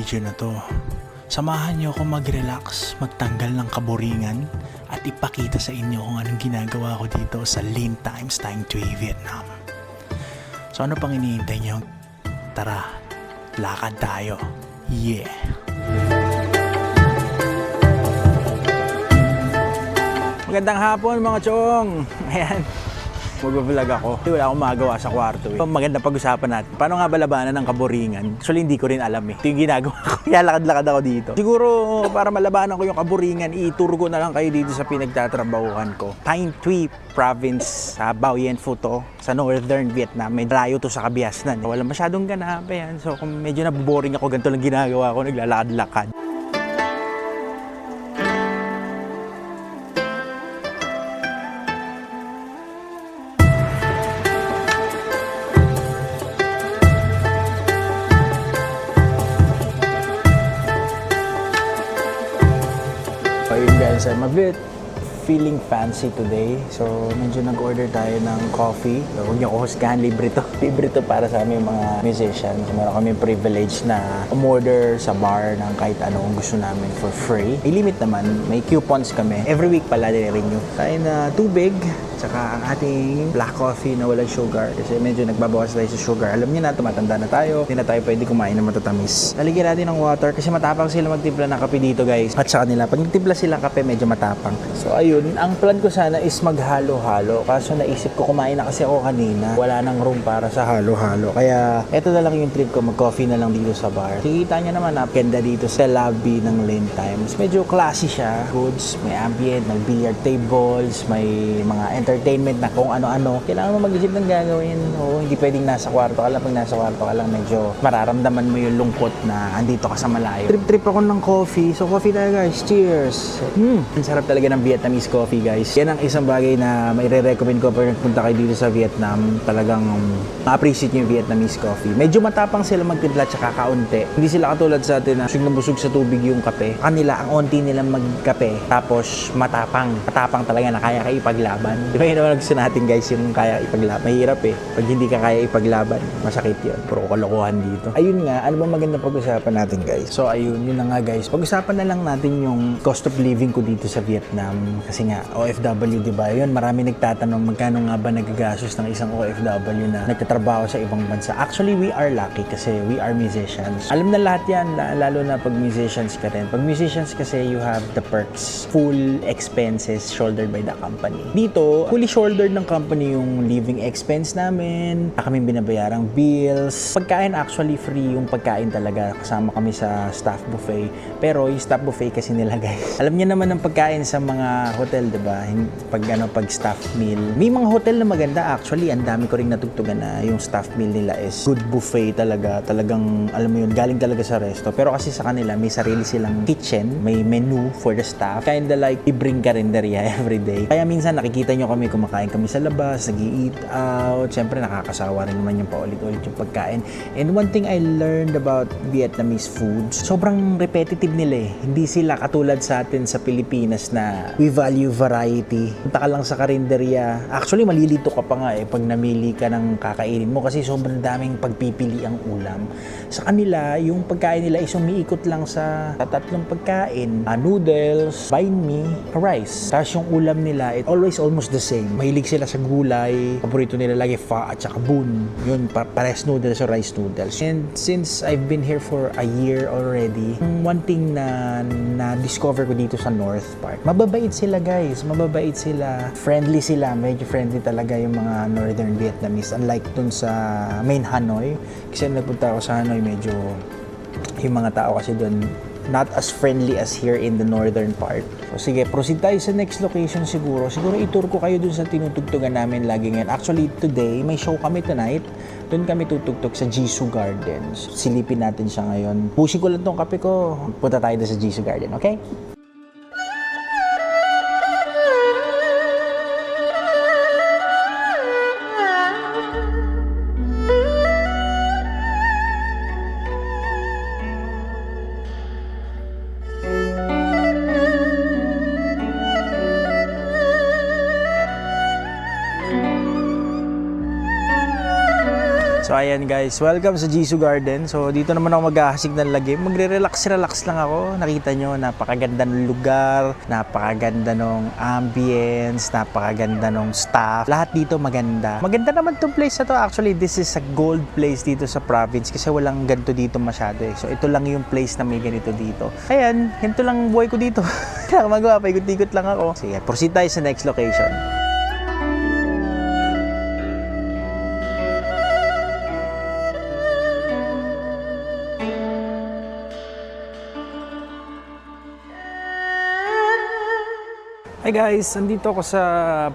video na to. Samahan niyo ako mag-relax, magtanggal ng kaboringan at ipakita sa inyo kung anong ginagawa ko dito sa Linh Times Time Thuy, Vietnam. So ano pang iniintay niyo? Tara, lakad tayo. Yeah! Magandang hapon mga chong! Ayan, mag-vlog ako. Wala akong magawa sa kwarto eh. Maganda pag-usapan natin. Paano nga ba labanan ng kaboringan? Actually, hindi ko rin alam eh. Ito yung ginagawa ko. Kaya lakad-lakad ako dito. Siguro, para malabanan ko yung kaboringan, ituro ko na lang kayo dito sa pinagtatrabahuhan ko. Thanh Thuy Province sa Bao Dien Phu to, sa Northern Vietnam. May layo to sa Kabiasnan. Wala masyadong ganap yan. So, kung medyo naboboring ako, ganito lang ginagawa ko. Naglalakad-lakad. Ayun guys, I'm a bit feeling fancy today. So, medyo nag-order tayo ng coffee. So, huwag niyo ako husgahan, libre to. Libre to para sa aming mga musicians. Meron kami privilege na umorder sa bar ng kahit ano kung gusto namin for free. May limit naman, may coupons kami. Every week pala nire-renew. Tayo na tubig, tsaka ang ating black coffee na walang sugar. Kasi medyo nagbabawas tayo sa sugar. Alam niyo na, tumatanda na tayo. Hindi na tayo pwede kumain ng matatamis. Lalagyan natin ng water kasi matapang sila magtimpla ng kape dito guys. At sa kanila, pag nagtimpla sila ng kape, medyo matapang. So ayun, ang plan ko sana is maghalo-halo. Kaso naisip ko, kumain na kasi ako kanina. Wala nang room para sa halo-halo. Kaya eto na lang yung trip ko, mag-coffee na lang dito sa bar. Kikita niyo naman, ganda dito sa lobby ng Linh Times. Medyo classy siya. Goods, may ambient, may billiard tables, may mga entertainment na kung ano-ano. Kailangan mo mag-isip ng gagawin. Oo, hindi pwedeng nasa kwarto ka lang. Pag nasa kwarto ka lang, medyo mararamdaman mo yung lungkot na andito ka sa malayo. Trip-trip ako ng coffee. So coffee tayo guys. Cheers! Ang sarap talaga ng Vietnamese coffee guys. Yan ang isang bagay na maire-recommend ko pag nagpunta kayo dito sa Vietnam. Talagang ma-appreciate nyo yung Vietnamese coffee. Medyo matapang sila magtimpla tsaka kaunti. Hindi sila katulad sa atin na busog na busog sa tubig yung kape. Kanila, ang onti nilang magkape. Tapos matapang. Matapang talaga na kaya kayo ipaglaban. Di ba yun naman gusto natin guys yung kaya ipaglaban. Mahirap eh. Pag hindi ka kaya ipaglaban, masakit yun. Puro kalokohan dito. Ayun nga, ano ba maganda pag-usapan natin guys? So ayun, yun na nga guys. Pag-usapan na lang natin yung cost of living ko dito sa Vietnam. Kasi nga, OFW, di ba? Yun, marami nagtatanong magkano nga ba nagagastos ng isang OFW na nagtatrabaho sa ibang bansa. Actually, we are lucky kasi we are musicians. Alam na lahat yan, lalo na pag musicians ka rin. Pag musicians kasi, you have the perks. Full expenses shouldered by the company. Dito, fully shouldered ng company yung living expense namin. Kami binabayarang bills. Pagkain, actually, free yung pagkain talaga. Kasama kami sa staff buffet. Pero yung staff buffet kasi nila, guys. Alam niyo naman ang pagkain sa mga hotel, diba? Pag staff meal. May mga hotel na maganda actually. Ang dami ko ring natugtugan na yung staff meal nila is good buffet talaga. Talagang, alam mo yun, galing talaga sa resto. Pero kasi sa kanila, may sarili silang kitchen. May menu for the staff. Kinda like, i-bring karinderya every day. Kaya minsan nakikita nyo kami, kumakain kami sa labas, nag-i-eat out. Siyempre, nakakasawa rin naman yung paulit-ulit yung pagkain. And one thing I learned about Vietnamese foods, sobrang repetitive nila eh. Hindi sila katulad sa atin sa Pilipinas na we value variety. Punta ka lang sa karinderya. Actually, malilito ka pa nga eh pag namili ka ng kakainin mo kasi sobrang daming pagpipili ang ulam. Sa kanila, yung pagkain nila is umiikot lang sa tatlong pagkain. Noodles, banh mi, rice. Tapos yung ulam nila, it always almost the same. Mahilig sila sa gulay. Paborito nila lagi pho at saka bun. Yun, pares noodles or rice noodles. And since I've been here for a year already, one thing na na-discover ko dito sa North Park, mababait sila guys. Mababait sila. Friendly sila. Medyo friendly talaga yung mga Northern Vietnamese. Unlike dun sa main Hanoi. Kasi nagpunta ako sa Hanoi, medyo yung mga tao kasi dun not as friendly as here in the northern part. So sige, proceed tayo sa next location siguro. Siguro i-tour ko kayo dun sa tinutugtugan namin lagi ngayon. Actually, today, may show kami tonight. Doon kami tutugtog sa Jisoo Gardens. Silipin natin siya ngayon. Pusin ko lang tong kape ko. Punta tayo doon sa Jisoo Garden, okay? So ayan guys, welcome sa Jisoo Garden. So dito naman ako maghahasik ng lagim. Magre-relax lang ako. Nakita nyo, napakaganda ng lugar, napakaganda ng ambience, napakaganda ng staff. Lahat dito maganda. Maganda naman tong place na to. Actually, this is a gold place dito sa province kasi walang ganito dito masyado eh. So ito lang yung place na may ganito dito. Ayan, ganito lang ang buhay ko dito. Kaya magawa, paikot-ikot lang ako. Sige, proceed tayo sa next location. Hi guys, nandito ako sa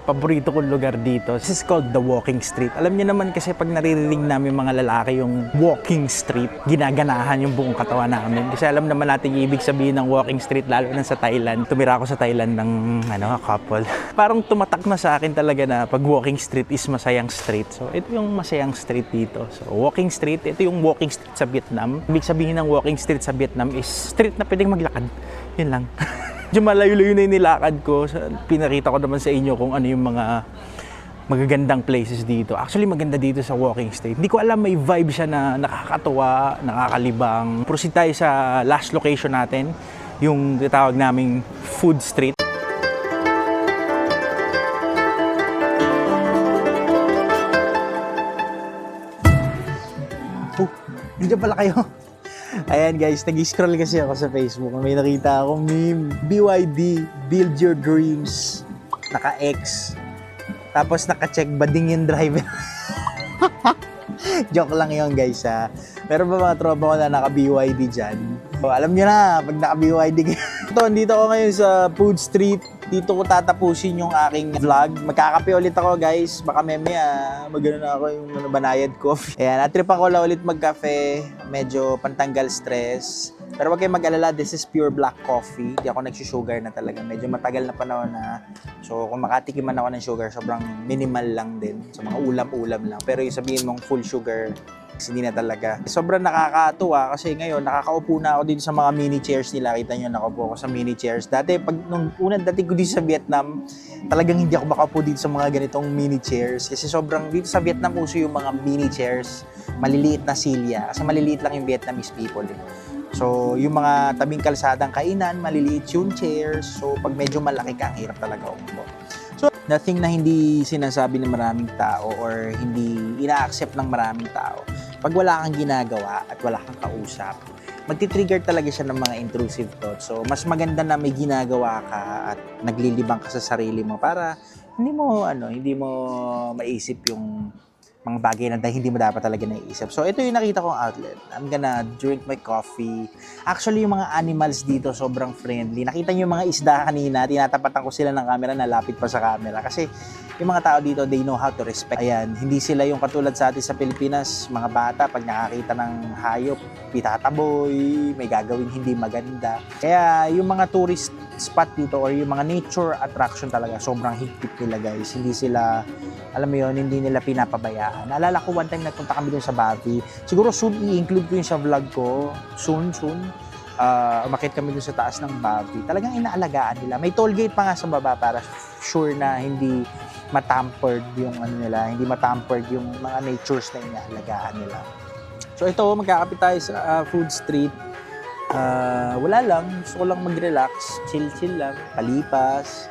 paborito kong lugar dito. This is called the Walking Street. Alam niyo naman kasi pag naririnig namin mga lalaki yung walking street, ginaganahan yung buong katawan namin. Kasi alam naman natin yung ibig sabihin ng walking street, lalo na sa Thailand. Tumira ako sa Thailand ng couple. Parang tumatak na sa akin talaga na pag walking street is masayang street. So ito yung masayang street dito. So walking street, ito yung walking street sa Vietnam. Ibig sabihin ng walking street sa Vietnam is street na pwedeng maglakad. Yun lang. Medyo malayo-layo na yung nilakad ko. Pinakita ko naman sa inyo kung ano yung mga magagandang places dito. Actually, maganda dito sa walking street. Hindi ko alam, may vibe siya na nakakatuwa, nakakalibang. Proceed tayo sa last location natin, yung tinatawag naming food street. Oh, nandiyan pala kayo. Ayan guys, nag-scroll kasi ako sa Facebook. May nakita akong meme. BYD, build your dreams. Naka-X. Tapos naka-check bading yung driver. Joke lang yun guys ha. Meron ba mga tropa ko na naka-BYD dyan? So, alam nyo na, pag naka-BYD kayo. Dito ako ngayon sa food street. Dito ko tatapusin yung aking vlog. Magkakape ulit ako guys. Baka meme magano na ako yung banayad coffee. Ayan, natripan ko lang ulit magkape. Medyo pantanggal stress. Pero wag kayong mag-alala, this is pure black coffee. Hindi ako nagsusugar na talaga. Medyo matagal na panahon na. So kung makatikiman ako ng sugar, sobrang minimal lang din. So mga ulam-ulam lang. Pero yung sabihin mong full sugar, hindi na talaga. Sobrang nakakatuwa kasi ngayon nakakaupo na ako dito sa mga mini chairs nila. Kita nyo, nakaupo ako sa mini chairs. Dati, nung unang dating ko dito sa Vietnam, talagang hindi ako makaupo dito sa mga ganitong mini chairs. Kasi sobrang dito sa Vietnam uso yung mga mini chairs, maliliit na silya. Kasi maliliit lang yung Vietnamese people eh. So, yung mga tabing kalsadang kainan, maliliit yung chairs. So, pag medyo malaki ka, ang hirap talaga umupo. So, nothing na hindi sinasabi ng maraming tao or hindi ina-accept ng maraming tao. Pag wala kang ginagawa at wala kang kausap, magti-trigger talaga siya ng mga intrusive thoughts. So, mas maganda na may ginagawa ka at naglilibang ka sa sarili mo para hindi mo maisip yung mga bagay na hindi mo dapat talaga naiisip. So, ito yung nakita kong outlet. I'm gonna drink my coffee. Actually, yung mga animals dito sobrang friendly. Nakita niyo yung mga isda kanina, tinatapatan ko sila ng camera, nalapit pa sa camera. Kasi yung mga tao dito, they know how to respect. Ayan, hindi sila yung katulad sa atin sa Pilipinas, mga bata, pag nakakita ng hayop, pitataboy, may gagawin hindi maganda. Kaya yung mga tourist spot dito or yung mga nature attraction talaga, sobrang higpit nila guys. Hindi sila, alam mo yun, hindi nila pinapabayaan. Naalala ko one time nagpunta kami dun sa Bavi. Siguro soon i-include ko yung sa vlog ko. Soon. Umakyat kami dun sa taas ng Bavi. Talagang inaalagaan nila. May toll gate pa nga sa baba para sure na hindi matampered yung hindi matampered yung mga natures na inaalagaan nila. So ito, magkakapit tayo sa food street. Wala lang, gusto ko lang mag-relax, chill lang, palipas.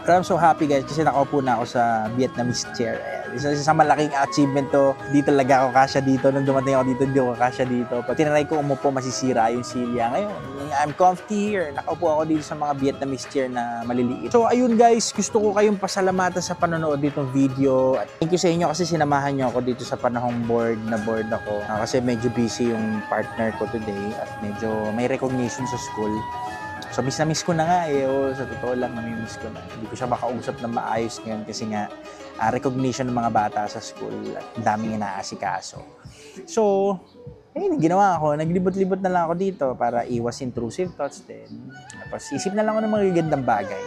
Pero I'm so happy guys kasi nakaupo na ako sa Vietnamese chair. Isa sa malaking achievement to. Dito talaga ako kasya dito. Nung dumating ako dito, hindi ako kasya dito. Pag tinry ko umupo, masisira yung silya. Ngayon, I'm comfy here. Nakaupo ako dito sa mga Vietnamese chair na maliliit. So ayun guys, gusto ko kayong pasalamatan sa panonood ditong video. At thank you sa inyo kasi sinamahan nyo ako dito sa panahong bored ako. Kasi medyo busy yung partner ko today at medyo may recognition sa school. So, miss na miss ko na nga sa totoo lang, nami-miss ko na. Hindi ko siya makausap na maayos ngayon kasi nga recognition ng mga bata sa school at daming inaasikaso. So, ginawa ko, naglibot-libot na lang ako dito para iwas intrusive thoughts din. Tapos, isip na lang ako ng mga gagandang bagay.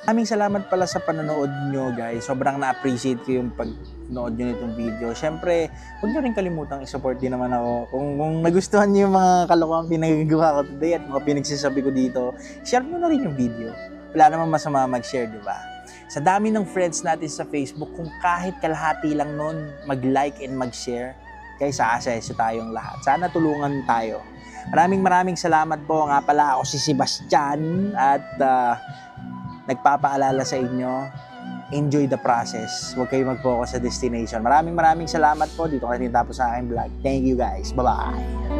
Maraming salamat pala sa panonood nyo guys. Sobrang na-appreciate ko yung pagnood nyo nitong video. Siyempre, huwag nyo rin kalimutang i-support din naman ako. Kung nagustuhan nyo yung mga kalokohan pinagagawa ko today at mga pinagsasabi ko dito, share nyo na rin yung video. Wala namang masama mag-share, di ba? Sa dami ng friends natin sa Facebook, kung kahit kalahati lang nun, mag-like and mag-share, guys, aaseso tayong lahat. Sana tulungan tayo. Maraming salamat po. Nga pala, ako si Sebastian at nagpapaalala sa inyo, enjoy the process. Huwag kayo mag-focus sa destination. Maraming salamat po. Dito kayo tinatapos sa aking vlog. Thank you guys. Bye-bye.